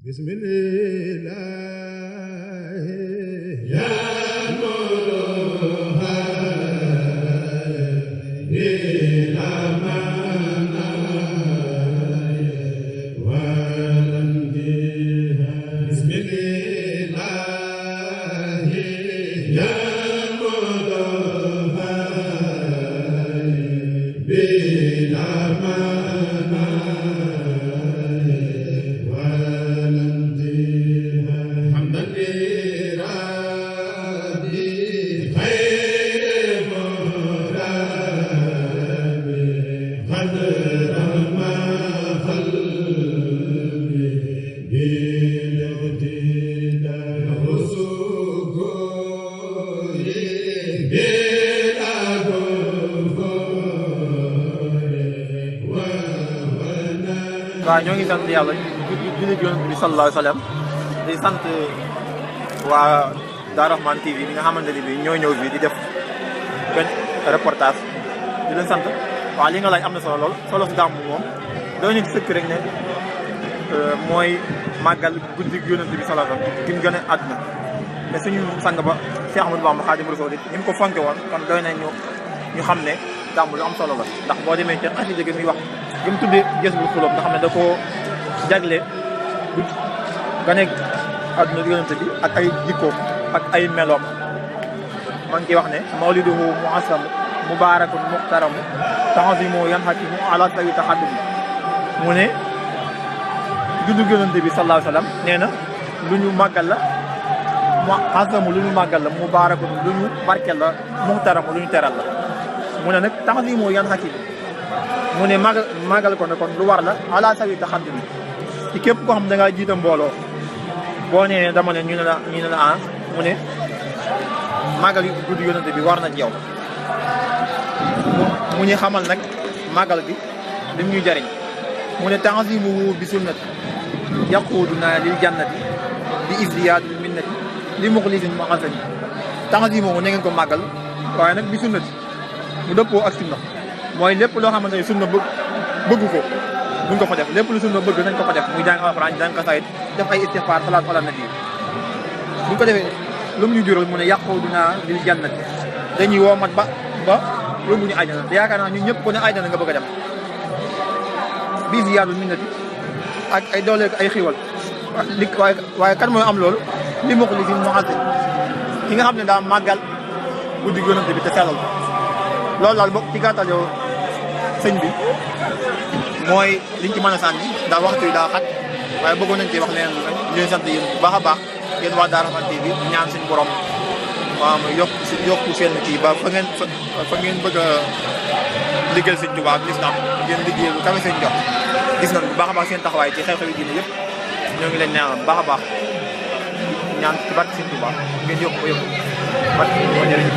bismillah ya waaw ñoo ngi sant yàlla julli Yonent bi sallallahu alayhi wa sallam di sant waa Darou Rahmane TV bi nga xamante ne bii ñoo ñëw fii di def benn reportage di leen sant waaw li nga laaj am na solo lool solo si gàmmu moom doo ñu sëkk rek ne mooy màggal guddi Yonent bi sallallahu alayhi wa sallam gi mu gën a àdduna mais suñu sang ba Cheikh Ahmadou Bamba Khadimu Rasuul ni mu ko fonke woon kon doy nañ ñu xam ne gàmmu lu am solo la ndax boo demee ci xasida gi muy wax gi mu tuddee gës bul xulóom nga xam ne da koo jagle bu ganeeg àdduna Yonent bi ak ay jikkoom ak ay meloom maa ngi ciy wax ne mawliduhu mu'assam mubarakun muxtaramu tanzimu yanhakimu ala sawi taxaddum mu ne juddu Yonent bi sallallahu alayhi wa sallam nee na lu ñu màggal la mu'assamu lu ñu màggal la mubarakun lu ñu barkel la muxtaramu lu ñu teral la mu ne nag tanzimu yanhakimu mu ne màggal ko ne kon lu war la ala sawi taxaddum ci képp koo xam da ngaa jiite mbooloo boo nee dama ne ñu ne la ah mu ne màggal guddi Yonent bi war na ci yow mu ñu xamal nag màggal bi lim ñu jariñ mu ne tanzimu bi sunnati yaquduna lil jannati bi izdiyaadil minnati li muxlisin muxasani tanzimu ne ngeen ko màggal waaye nag bi sunnati mu dëppoo ak sunna mooy lépp loo xamante ne sunna bëgg ko buñ ko fa def lépp lu sunna bëgg nañ ko fa def muy jàng alxuraan jàng xasaayid def ay istixfaar salaatu ala nabi buñ ko defee lu mu ñu jural mu ne yaquduna lil jannati dañuy woomat ba yóbbu ñu àjjana te yaakaar naa ñun ñëpp ku ne àjjana nga bëgg a dem bi ziyaadul minnati ak ay doole ay xiwal waaye kan mooy am loolu li muxlisin muxasin ki nga xam ne daa màggal guddi Yonent bi te sellal ko loolu daal bokk ci gàttal yow sëñ bi mooy liñ ci mën a sànni ndax waxtu yi daa xat waaye bëggoon nañ ci wax leen leen sant yéen bu baax a baax yéen waa Darou Rahmane TV ñaan suñu borom waaw yokku seen kii ba fa ngeen bëgg a liggéeyal sëñ Tuubaa ak lislaam ngeen liggéey lu kawe seen jox gis nañ bu baax a baax seen taxawaay ci xew-xew yi diine yëpp ñoo ngi leen ñaanal bu baax a baax ñaan ci barke sëñ Tuubaa ngeen yokku barke moo jërëjëf